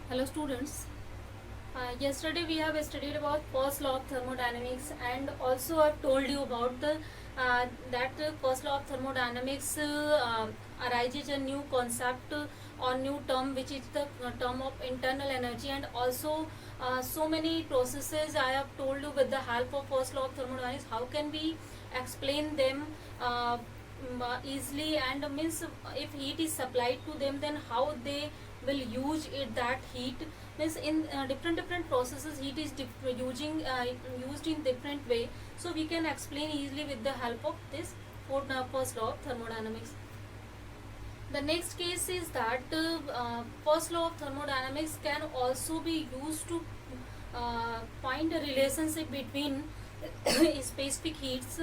Hello students. Yesterday we have studied about first law of thermodynamics, and also I've told you about the that first law of thermodynamics arises a new concept or new term, which is the term of internal energy. And also so many processes I have told you with the help of first law of thermodynamics. How can we explain them easily, and means if heat is supplied to them, then how they will use it, that heat means in different processes heat is used in different way. So we can explain easily with the help of this first law of thermodynamics. The next case is that first law of thermodynamics can also be used to find a relationship between specific heats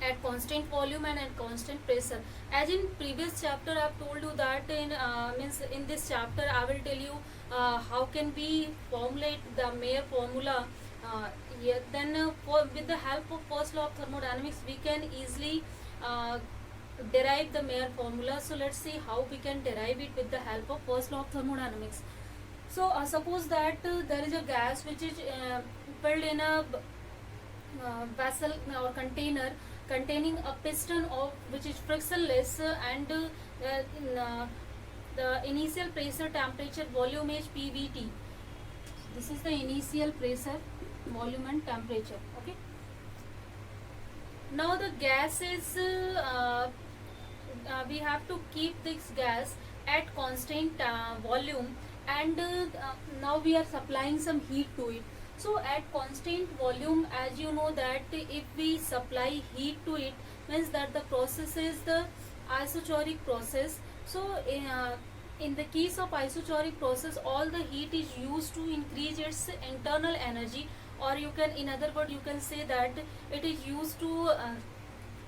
at constant volume and at constant pressure. As in previous chapter I have told you that means in this chapter I will tell you how can we formulate the Mayer formula. Yeah, then with the help of first law of thermodynamics we can easily derive the Mayer formula. So let's see how we can derive it with the help of first law of thermodynamics. So suppose that there is a gas which is filled in a vessel or container containing a piston of which is frictionless, and the initial pressure, temperature, volume is PVT. This is the initial pressure, volume and temperature. Okay, now the gas is we have to keep this gas at constant volume, and now we are supplying some heat to it. So at constant volume, as you know that if we supply heat to it, means that the process is the isochoric process. So in the case of isochoric process, all the heat is used to increase its internal energy, or you can, in other words, you can say that it is used to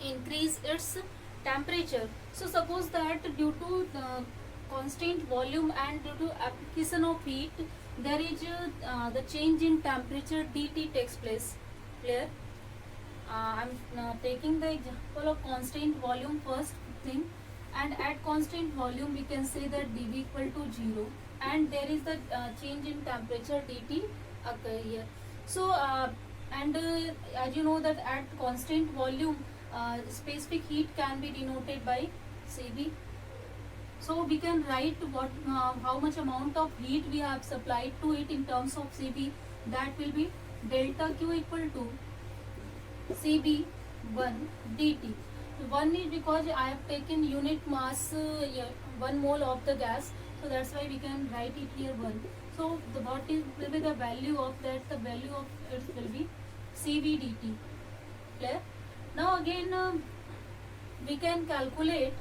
increase its temperature. So suppose that due to the constant volume and due to application of heat, there is the change in temperature dt takes place. Clear? I'm taking the example of constant volume first thing, and at constant volume we can say that dV equal to 0, and there is the change in temperature dt occur here. So and as you know that at constant volume specific heat can be denoted by Cv. So we can write what how much amount of heat we have supplied to it in terms of Cv. That will be delta Q equal to Cv1 dt. 1 is because I have taken unit mass 1 mole of the gas, so that's why we can write it here 1. So what is will be the value of that? The value of it will be Cv dt. Clear? Now again we can calculate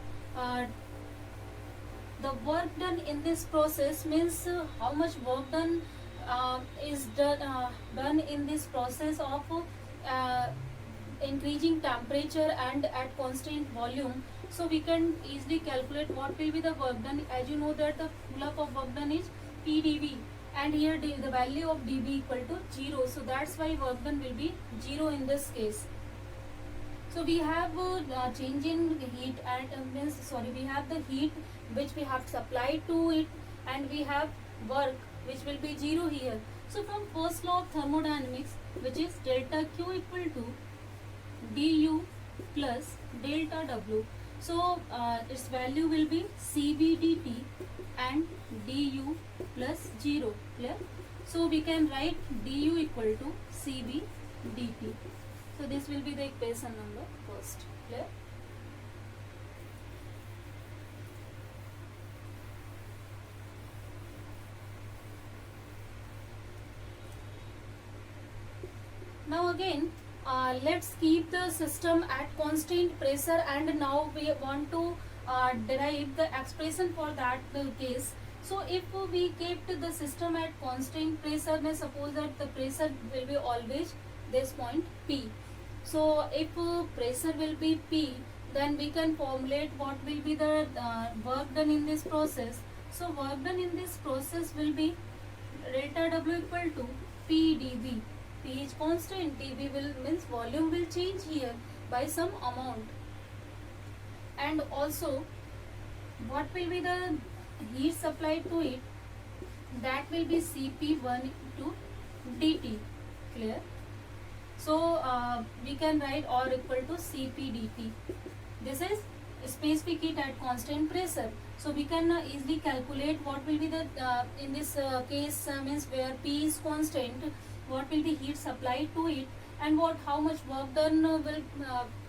the work done in this process, means how much work done is done in this process of increasing temperature and at constant volume. So we can easily calculate what will be the work done. As you know that the formula for work done is PdV, and here the value of dV equal to 0. So that's why work done will be 0 in this case. So we have change in heat, and we have the heat which we have supplied to it, and we have work which will be 0 here. So from first law of thermodynamics, which is delta Q equal to du plus delta W. So its value will be Cv dt and du plus 0. Clear? So we can write du equal to Cv dt. So this will be the equation number first. Clear? Now again let's keep the system at constant pressure, and now we want to derive the expression for that case. So if we kept the system at constant pressure, then suppose that the pressure will be always this point P. So if pressure will be P, then we can formulate what will be the work done in this process. So work done in this process will be delta W equal to P dV. P is constant, dV will means volume will change here by some amount. And also what will be the heat supplied to it? that will be Cp1 into dt. Clear? So we can write or equal to Cp dt. This is specific heat at constant pressure. So we can easily calculate what will be the in this case means where P is constant, what will be heat supplied to it, and what how much work done will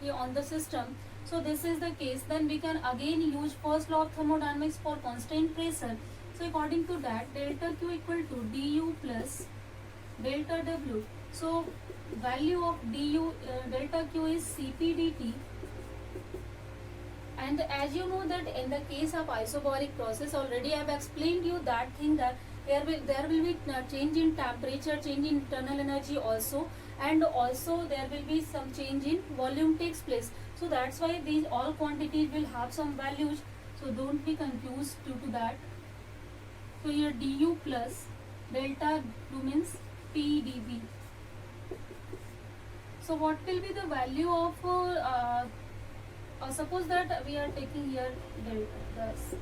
be on the system. So this is the case. Then we can again use first law of thermodynamics for constant pressure. So according to that, delta Q equal to du plus delta W. So value of du delta Q is Cp dt. And as you know that in the case of isobaric process, already I have explained you that thing, that there will be change in temperature, change in internal energy also, and also there will be some change in volume takes place. So that's why these all quantities will have some values. So don't be confused due to that. So here du plus delta W means P dV. So what will be the value of suppose that we are taking here delta thus.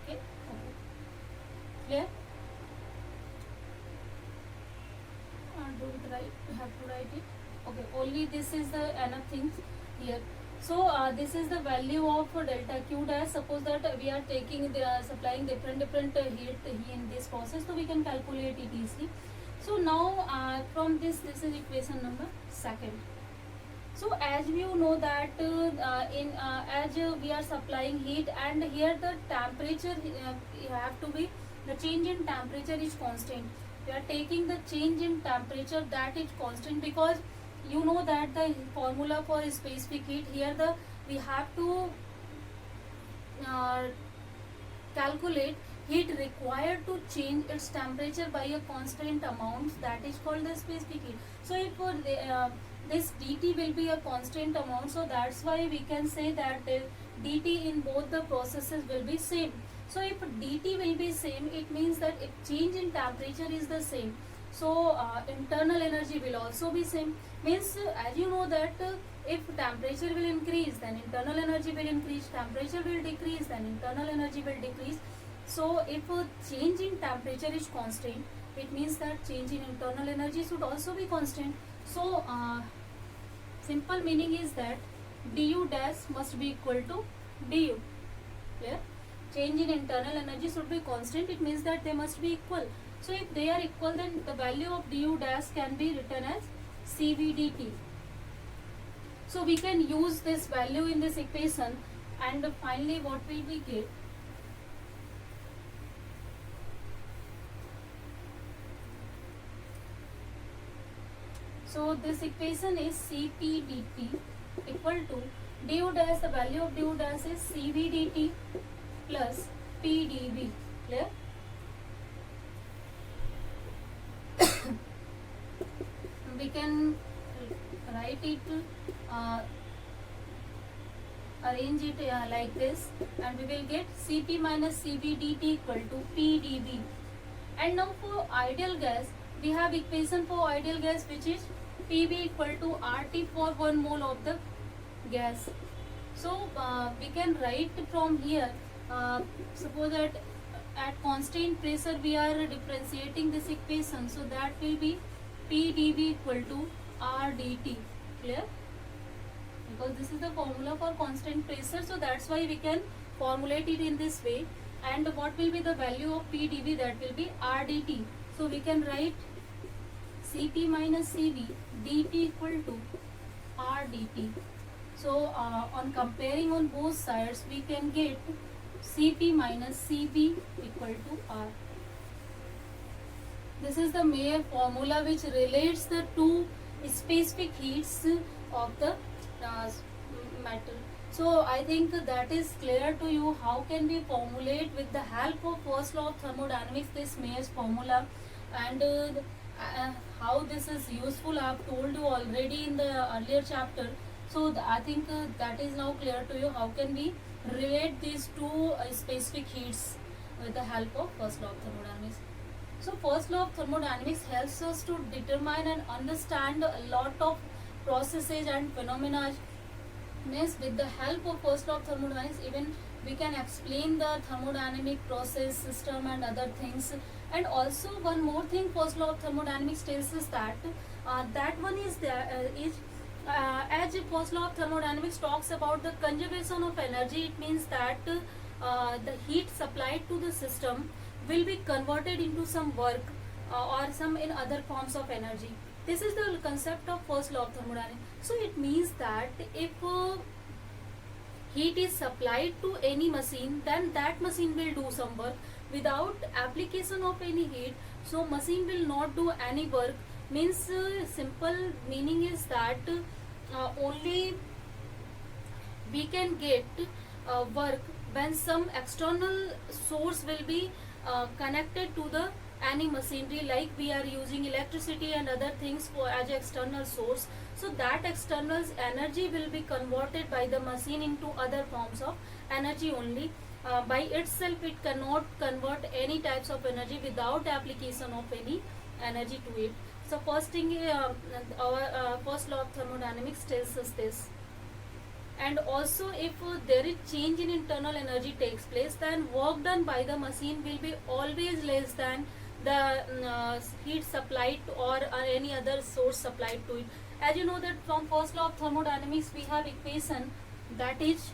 Okay. Clear? Don't write, have to write it. Okay, only this is the enough things here. So this is the value of delta Q dash. Suppose that we are taking supplying different heat in this process, so we can calculate it easily. So now from this is equation number 2. So as you know that as we are supplying heat, and here the temperature have to be, the change in temperature is constant. We are taking the change in temperature, that is constant, because you know that the formula for specific heat, here we have to calculate heat required to change its temperature by a constant amount, that is called the specific heat. So if this dt will be a constant amount, so that's why we can say that dt in both the processes will be same. So if dt will be same, it means that if change in temperature is the same, so internal energy will also be same. Means as you know that if temperature will increase, then internal energy will increase, temperature will decrease, then internal energy will decrease. So if change in temperature is constant, it means that change in internal energy should also be constant. So simple meaning is that du dash must be equal to du. Clear? Change in internal energy should be constant, it means that they must be equal. So if they are equal, then the value of du dash can be written as Cv dt. So we can use this value in this equation, and finally what will we get? So this equation is Cp dt equal to du dash, the value of du dash is Cv dt plus P dV. Clear? We can write it, arrange it like this, and we will get Cp minus Cv dt equal to P dV. And now for ideal gas, we have equation for ideal gas, which is Pv equal to RT for 1 mole of the gas. So we can write from here, suppose that at constant pressure we are differentiating this equation, so that will be P dV equal to R dt. Clear? Because this is the formula for constant pressure, so that's why we can formulate it in this way. And what will be the value of P dV? That will be R dt. So we can write Cp minus Cv dt equal to R dt. So on comparing on both sides, we can get Cp minus Cv equal to R. This is the Mayer formula which relates the two specific heats of the metal. So I think that is clear to you how can we formulate with the help of first law of thermodynamics this Mayer's formula, and how this is useful I have told you already in the earlier chapter. So I think that is now clear to you how can we relate these two specific heats with the help of first law of thermodynamics. So first law of thermodynamics helps us to determine and understand a lot of processes and phenomena Means with the help of first law of thermodynamics, even we can explain the thermodynamic process, system, and other things. And also one more thing, first law of thermodynamics tells us that that one is there is as first law of thermodynamics talks about the conservation of energy. It means that the heat supplied to the system will be converted into some work or some in other forms of energy. This is the concept of first law of thermodynamics. So it means that if heat is supplied to any machine, then that machine will do some work. Without application of any heat, so machine will not do any work. Means simple meaning is that only we can get work when some external source will be connected to the any machinery, like we are using electricity and other things for as external source. So that external energy will be converted by the machine into other forms of energy only. By itself it cannot convert any types of energy without application of any energy to it. So first thing, our first law of thermodynamics tells us this. And also if there is change in internal energy takes place, then work done by the machine will be always less than the heat supplied or any other source supplied to it. As you know that from first law of thermodynamics we have equation that is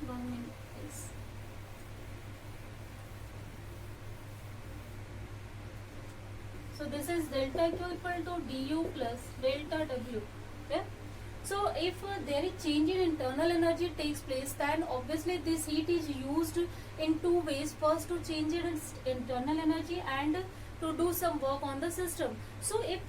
1 minute please. So this is delta Q equal to du plus delta W. Okay. So if there is change in internal energy takes place, then obviously this heat is used in two ways. First, to change its internal energy, and to do some work on the system. So if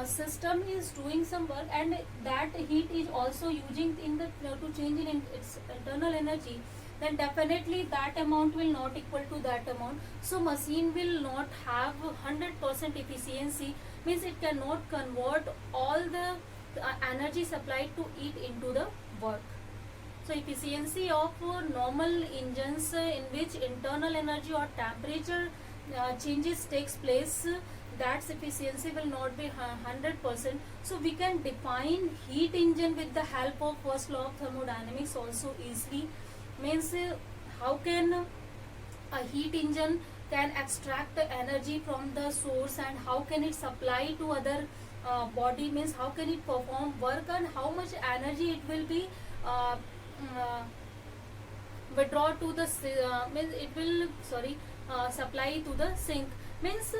system is doing some work and that heat is also using in the to change in its internal energy, then definitely that amount will not equal to that amount. So machine will not have 100% efficiency. Means it cannot convert all the energy supplied to it into the work. So efficiency of normal engines in which internal energy or temperature changes takes place, that's efficiency will not be 100%. So we can define heat engine with the help of first law of thermodynamics also easily. Means how can a heat engine can extract the energy from the source, and how can it supply to other body, means how can it perform work, and how much energy it will be withdraw to the means it will supply to the sink. Means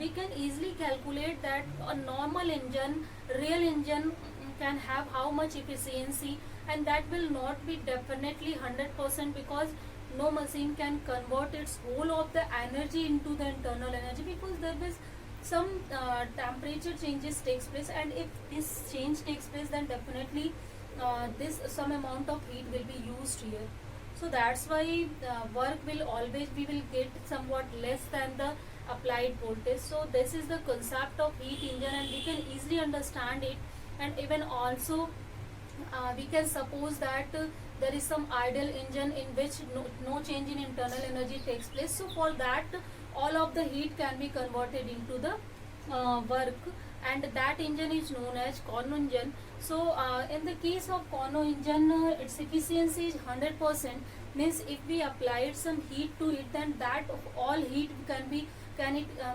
we can easily calculate that a normal engine, real engine can have how much efficiency, and that will not be definitely 100%, because no machine can convert its whole of the energy into the internal energy, because there is some temperature changes takes place, and if this change takes place, then definitely this some amount of heat will be used here. So that's why work will always, we will get somewhat less than the applied voltage. So this is the concept of heat engine, and we can easily understand it. And even also we can suppose that there is some idle engine in which no change in internal energy takes place. So for that, all of the heat can be converted into the work, and that engine is known as Carnot engine. So in the case of Carnot engine, its efficiency is 100%. Means if we applied some heat to it, then that all heat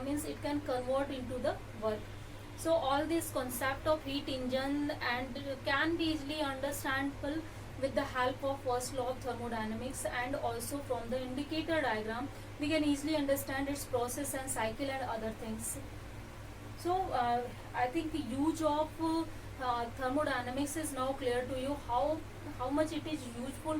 means it can convert into the work. So all this concept of heat engine and can be easily understandable with the help of first law of thermodynamics, and also from the indicator diagram we can easily understand its process and cycle and other things. So I think the use of thermodynamics is now clear to you, how much it is useful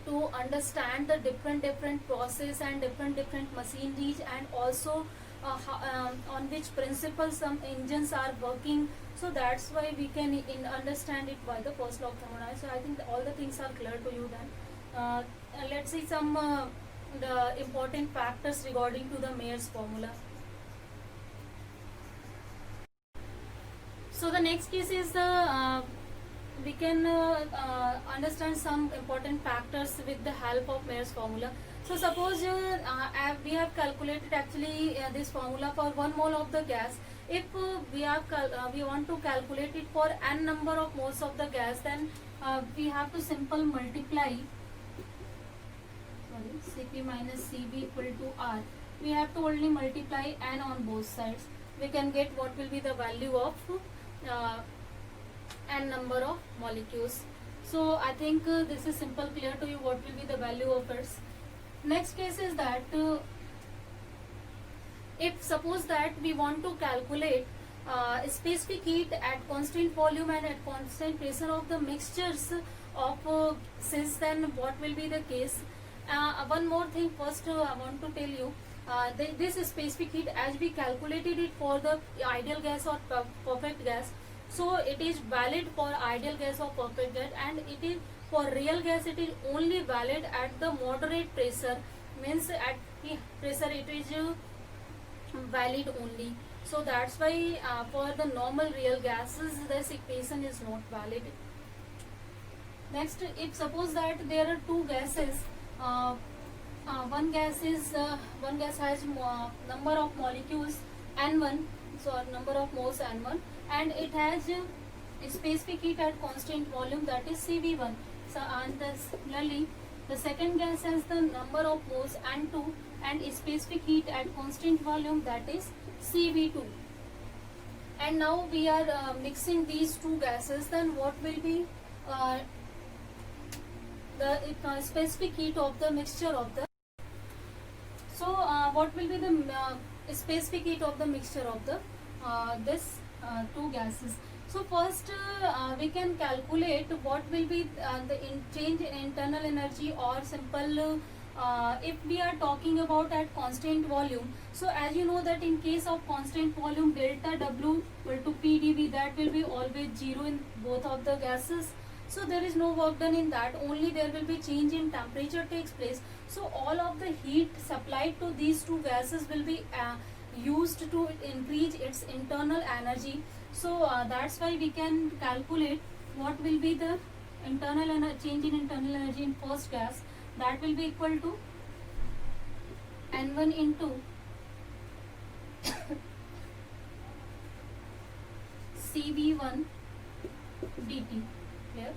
to understand the different process and different machineries, and also on which principles some engines are working. So that's why we can understand it by the first law of thermodynamics. So I think all the things are clear to you then. Let's see some the important factors regarding to the Mayer's formula. So the next case is the we can understand some important factors with the help of Mayer's formula. So suppose we have calculated actually this formula for 1 mole of the gas. If we want to calculate it for n number of moles of the gas, then we have to simple multiply Cp minus Cv equal to R. We have to only multiply n on both sides. We can get what will be the value of uh, n number of molecules. So I think this is simple clear to you what will be the value of its. Next case is that if suppose that we want to calculate specific heat at constant volume and at constant pressure of the mixtures of since then what will be the case. One more thing first I want to tell you, this specific heat as we calculated it for the ideal gas or perfect gas, so it is valid for ideal gas or perfect gas, and it is for real gas it is only valid at the moderate pressure, means at the pressure it is valid only. So that's why for the normal real gases this equation is not valid. Next, if suppose that there are two gases, one gas has number of molecules n1, so number of moles n1, and it has specific heat at constant volume, that is Cv1. So and similarly the second gas has the number of moles n2 and specific heat at constant volume, that is Cv2. And now we are mixing these two gases, then what will be the specific heat of the mixture of the. So what will be the specific heat of the mixture of the this two gases. So first we can calculate what will be the change in internal energy, or simple if we are talking about at constant volume. So as you know that in case of constant volume, delta W equal to PdV, that will be always 0 in both of the gases. So there is no work done in that, only there will be change in temperature takes place. So all of the heat supplied to these two gases will be used to increase its internal energy. So that's why we can calculate what will be the change in internal energy in first gas, that will be equal to N1 into Cv1 dt. Clear?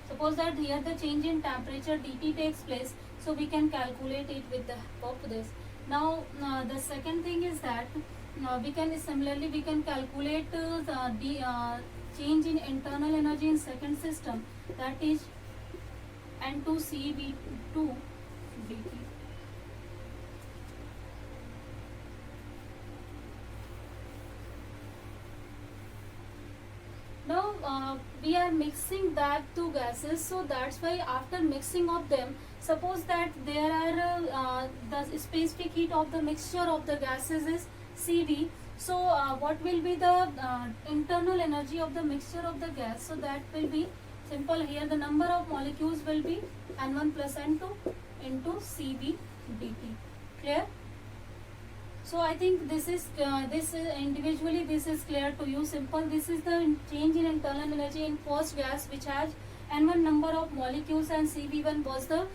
Suppose that here the change in temperature dt takes place, so we can calculate it with the help of this. Now the second thing is that we can calculate the change in internal energy in second system, that is N2Cv2 dt. Now we are mixing that two gases, so that's why after mixing of them, suppose that there are the specific heat of the mixture of the gases is Cv. So what will be the internal energy of the mixture of the gas? So that will be simple. Here the number of molecules will be N1 plus N2 into Cv dt. Clear? So I think this is individually this is clear to you. Simple. This is the change in internal energy in first gas, which has N1 number of molecules and Cv1 was the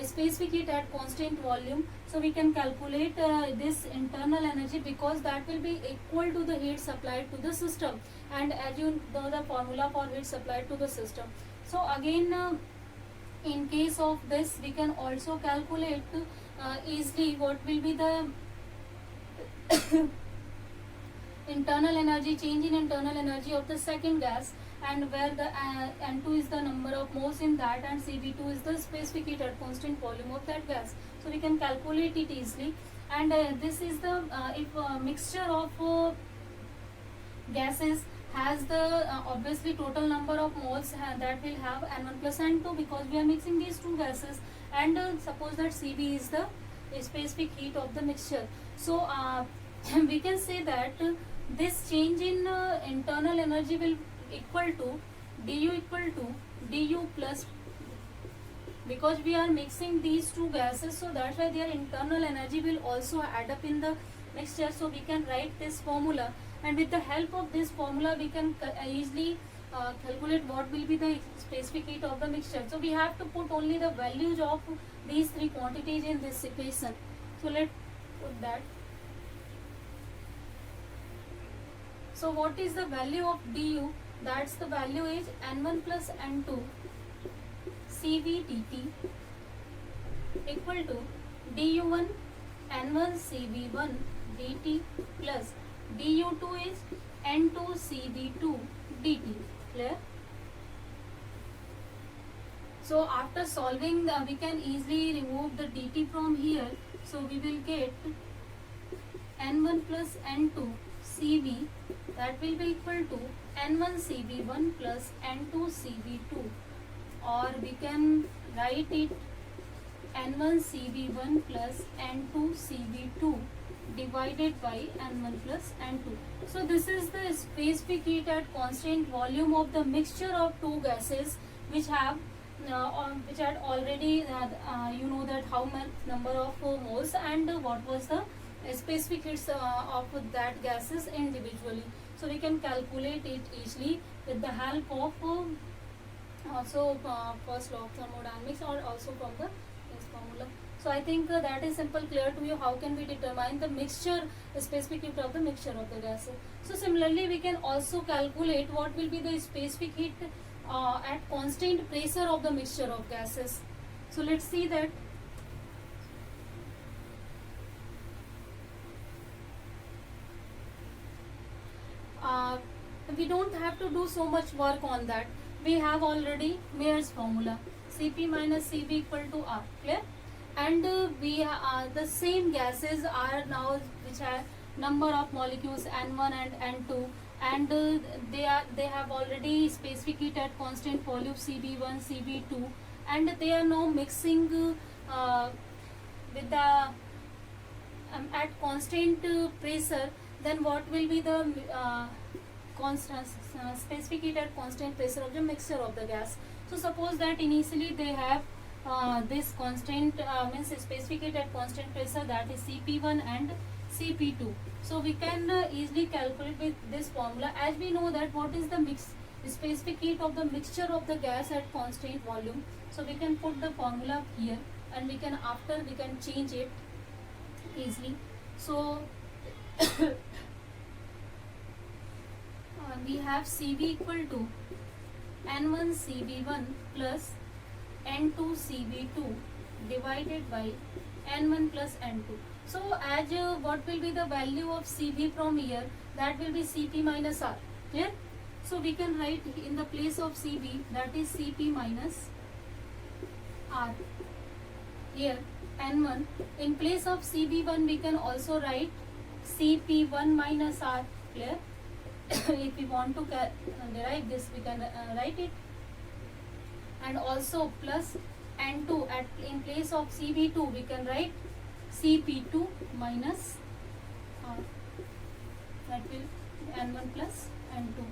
specific heat at constant volume. So we can calculate this internal energy, because that will be equal to the heat supplied to the system, and as you know the formula for heat supplied to the system. So again in case of this we can also calculate easily what will be the internal energy, change in internal energy of the second gas, and where the N2 is the number of moles in that, and Cv2 is the specific heat at constant volume of that gas. So we can calculate it easily. And this is the if mixture of gases has the obviously total number of moles that will have N1 plus N2, because we are mixing these two gases, and suppose that Cv is the specific heat of the mixture. So we can say that this change in internal energy will equal to du plus, because we are mixing these two gases, so that's why their internal energy will also add up in the mixture. So we can write this formula, and with the help of this formula we can easily calculate what will be the specific heat of the mixture. So we have to put only the values of these three quantities in this equation. So let's put that. So what is the value of du? That's the value is N1 plus N2 Cv dt equal to du1 N1 Cv1 dt plus du2 is N2 Cv2 dt. Clear? So after solving we can easily remove the dt from here. So we will get N1 plus N2 Cv, that will be equal to N1 Cv1 plus N2 Cv2, or we can write it N1 Cv1 plus N2 Cv2 divided by N1 plus N2. So this is the specific heat at constant volume of the mixture of two gases which have which had already you know that how much number of moles and what was the specific heats of that gases individually. So we can calculate it easily with the help of also first law of thermodynamics or also from the this formula. So I think that is simple, clear to you how can we determine the mixture, the specific heat of the mixture of the gases. So similarly we can also calculate what will be the specific heat at constant pressure of the mixture of gases. So let's see that. We don't have to do so much work on that. We have already Mayer's formula, Cp minus Cv equal to R. Clear? And we the same gases are now which have number of molecules N1 and N2, and they have already specific heat at constant volume Cv1, Cv2, and they are now mixing with the at constant pressure. Then what will be the constant specific heat at constant pressure of the mixture of the gas? So suppose that initially they have this constant means specific heat at constant pressure, that is Cp1 and Cp2. So we can easily calculate with this formula, as we know that what is the specific heat of the mixture of the gas at constant volume. So we can put the formula here and we can change it easily. So we have Cv equal to N1 Cv1 plus N2 Cv2 divided by N1 plus N2. So as what will be the value of Cv from here, that will be Cp minus R. Clear? So we can write in the place of Cv, that is Cp minus R. Here N1, in place of Cv1 we can also write Cp1 minus R. Clear? If we want to derive this, we can write it. And also plus N2, in place of Cv2 we can write Cp2 minus R. That will N1 plus N2.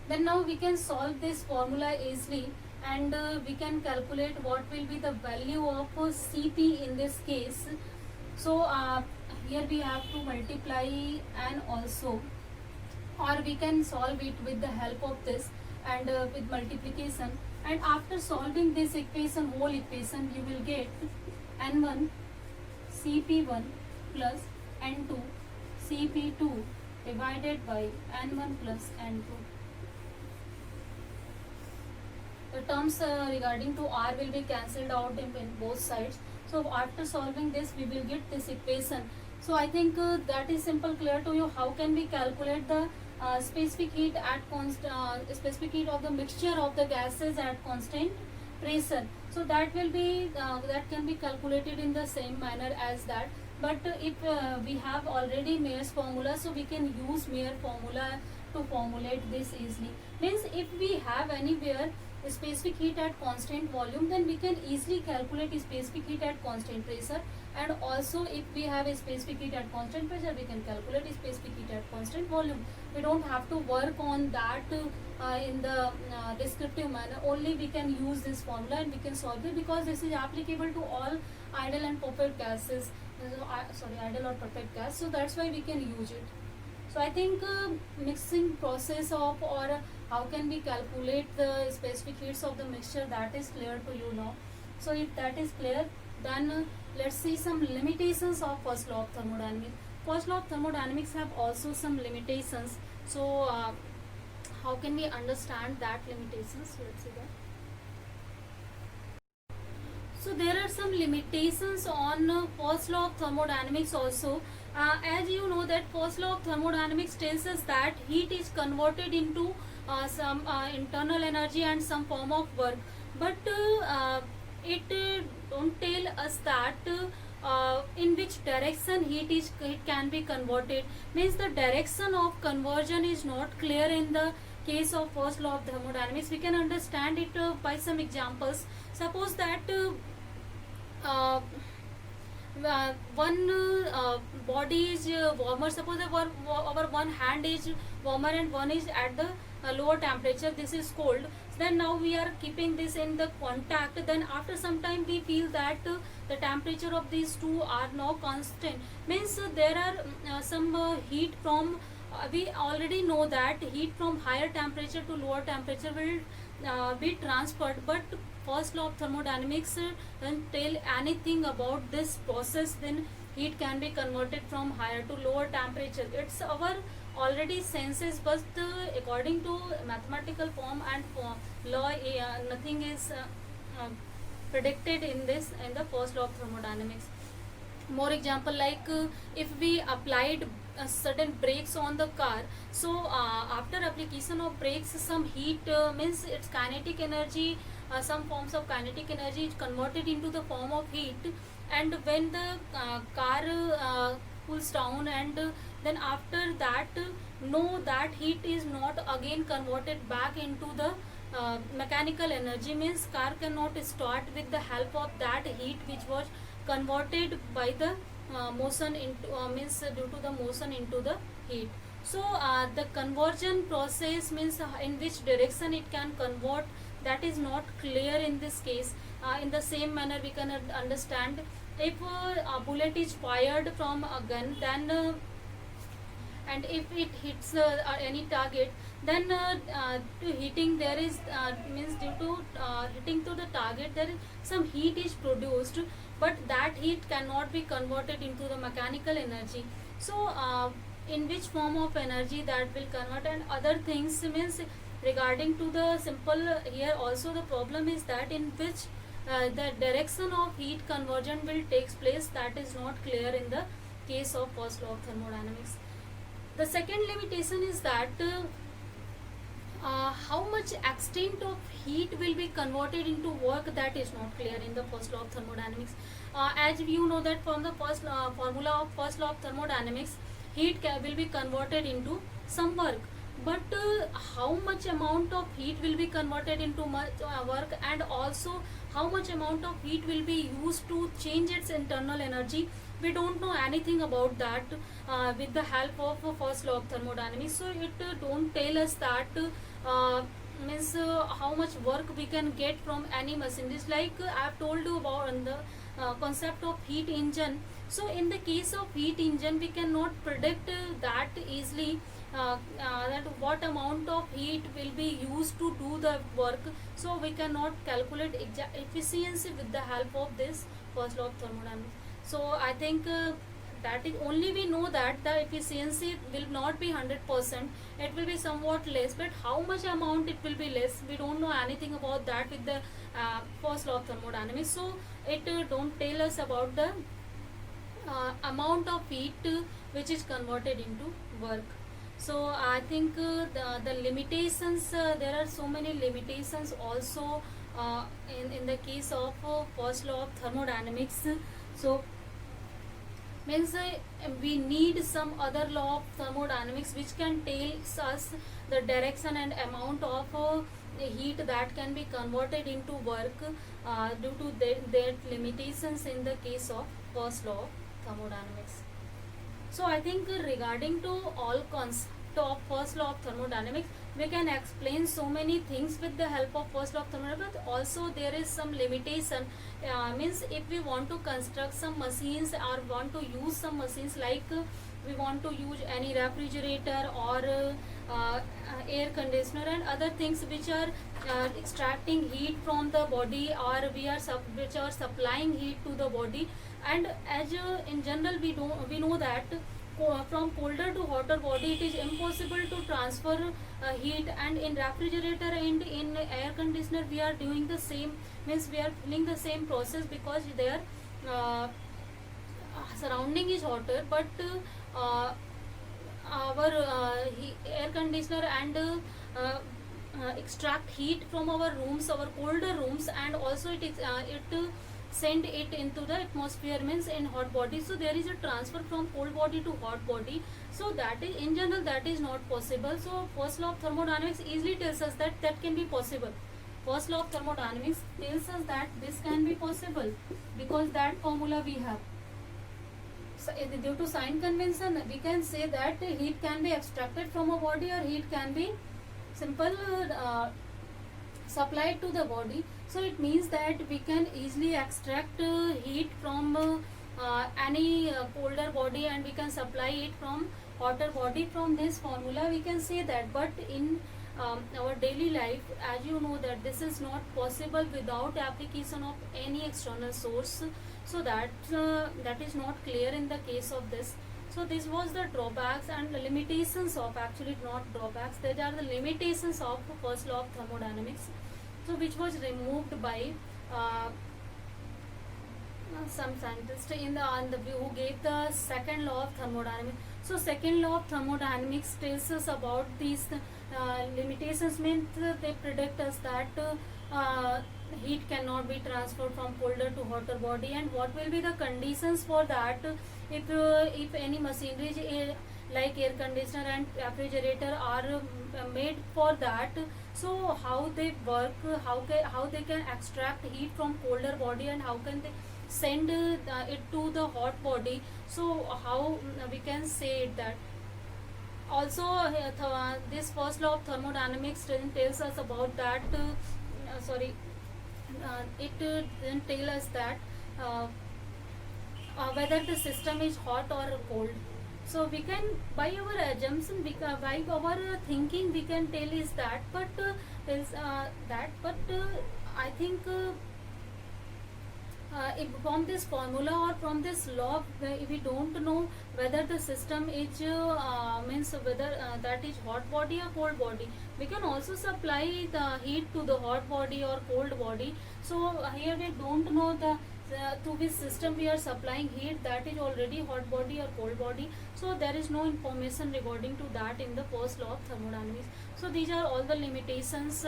Then now we can solve this formula easily, and we can calculate what will be the value of Cp in this case. So here we have to multiply and also, or we can solve it with the help of this and with multiplication, and after solving this equation, whole equation, you will get N1 Cp1 plus N2 Cp2 divided by N1 plus N2. The terms regarding to R will be cancelled out in both sides. So after solving this, we will get this equation. So I think that is simple, clear to you how can we calculate the specific heat at specific heat of the mixture of the gases at constant pressure. So that will be that can be calculated in the same manner as that. But if we have already Mayer's formula, so we can use Mayer formula to formulate this easily. Means if we have anywhere specific heat at constant volume, then we can easily calculate specific heat at constant pressure, and also if we have a specific heat at constant pressure, we can calculate specific heat at constant volume. We don't have to work on that in the descriptive manner. Only we can use this formula and we can solve it, because this is applicable to all ideal and perfect gases, idle or perfect gas. So that's why we can use it. So I think mixing process of, or how can we calculate the specific heats of the mixture, that is clear to you now. So if that is clear, then let's see some limitations of first law of thermodynamics. First law of thermodynamics have also some limitations. So how can we understand that limitations? Let's see that. So there are some limitations on first law of thermodynamics also. As you know that first law of thermodynamics tells us that heat is converted into some internal energy and some form of work, but it don't tell us that in which direction heat can be converted. Means the direction of conversion is not clear in the case of first law of thermodynamics. We can understand it by some examples. Suppose that one body is warmer. Suppose our one hand is warmer and one is at the lower temperature, this is cold. Then now we are keeping this in the contact, then after some time we feel that the temperature of these two are now constant. Means there are some heat from we already know that heat from higher temperature to lower temperature will be transferred, but first law of thermodynamics doesn't tell anything about this process. Then heat can be converted from higher to lower temperature. It's our already senses, but according to mathematical form and law, nothing is predicted in this in the first law of thermodynamics. More example, like if we applied certain brakes on the car, so after application of brakes, some heat means its kinetic energy, some forms of kinetic energy is converted into the form of heat, and when the car cools down, and then after that no, that heat is not again converted back into the mechanical energy. Means car cannot start with the help of that heat which was converted by the motion into means due to the motion into the heat. So the conversion process, means in which direction it can convert, that is not clear in this case. In the same manner we can understand, if a bullet is fired from a gun, then and if it hits any target, then to hitting there is means due to hitting to the target, there is some heat is produced, but that heat cannot be converted into the mechanical energy. So in which form of energy that will convert, and other things. Means regarding to the simple here also, the problem is that in which the direction of heat conversion will takes place, that is not clear in the case of first law of thermodynamics. The second limitation is that how much extent of heat will be converted into work, that is not clear in the first law of thermodynamics. As you know that from the first formula of first law of thermodynamics, heat will be converted into some work, but how much amount of heat will be converted into work, and also how much amount of heat will be used to change its internal energy, we don't know anything about that with the help of first law of thermodynamics. So it don't tell us that means how much work we can get from any machine. Just like I have told you about the concept of heat engine. So in the case of heat engine, we cannot predict that easily that what amount of heat will be used to do the work. So we cannot calculate exact efficiency with the help of this first law of thermodynamics. So I think that is only we know that the efficiency will not be 100%, it will be somewhat less, but how much amount it will be less, we don't know anything about that with the first law of thermodynamics. So it don't tell us about the amount of heat which is converted into work. So I think the limitations, there are so many limitations also in the case of first law of thermodynamics. So means we need some other law of thermodynamics which can tell us the direction and amount of heat that can be converted into work due to their limitations in the case of first law of thermodynamics. So I think regarding to all concept of first law of thermodynamics, we can explain so many things with the help of first law of thermodynamics, but also there is some limitation. Means if we want to construct some machines or want to use some machines like we want to use any refrigerator or air conditioner and other things which are extracting heat from the body, or which are supplying heat to the body. And as in general we know that from colder to hotter body it is impossible to transfer heat, and in refrigerator and in air conditioner we are doing the same, means we are feeling the same process, because their uh, surrounding is hotter, but our air conditioner and extract heat from our rooms, our colder rooms, and also it send it into the atmosphere, means in hot body. So there is a transfer from cold body to hot body. So that is, in general, that is not possible. So first law of thermodynamics easily tells us that that can be possible. First law of thermodynamics tells us that this can be possible, because that formula we have. So, due to sign convention we can say that heat can be extracted from a body, or heat can be simple supplied to the body. So it means that we can easily extract heat from any colder body, and we can supply it from hotter body. From this formula we can say that, but in our daily life, as you know, that this is not possible without application of any external source. So that is not clear in the case of this. So this was the drawbacks and the limitations of, actually not drawbacks, these are the limitations of first law of thermodynamics, so which was removed by some scientist who gave the second law of thermodynamics. So second law of thermodynamics tells us about these limitations, means they predict us that heat cannot be transferred from colder to hotter body, and what will be the conditions for that. If any machinery like air conditioner and refrigerator are made for that, so how they work, how they can extract heat from colder body, and how can they send it to the hot body. So how we can say it that. Also this first law of thermodynamics tells us about that it didn't tell us that whether the system is hot or cold. So we can, by our assumption, by our thinking, we can tell is that, but I think if from this formula or from this law, we don't know whether the system is means whether that is hot body or cold body. We can also supply the heat to the hot body or cold body. So here we don't know the to which system we are supplying heat, that is already hot body or cold body. So there is no information regarding to that in the first law of thermodynamics. So these are all the limitations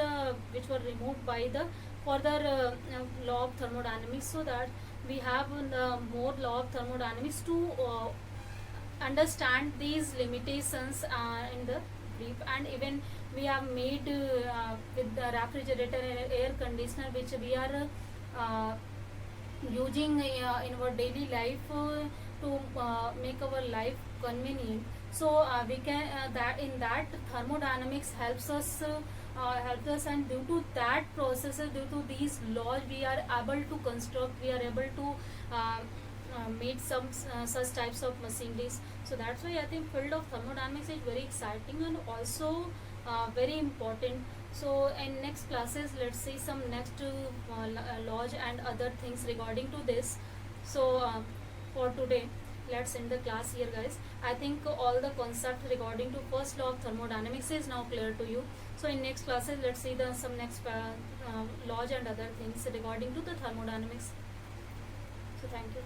which were removed by the further law of thermodynamics, so that we have more law of thermodynamics to understand these limitations in the brief. And even we have made with the refrigerator and air conditioner, which we are using in our daily life to make our life convenient. So we can that in that thermodynamics helps us and due to that processes, due to these laws, we are able to construct, we are able to make some such types of machineries. So that's why I think field of thermodynamics is very exciting and also very important. So in next classes, let's see some next laws and other things regarding to this. So for today, let's end the class here, guys. I think all the concept regarding to first law of thermodynamics is now clear to you. So in next classes, let's see some next laws and other things regarding to the thermodynamics. So thank you.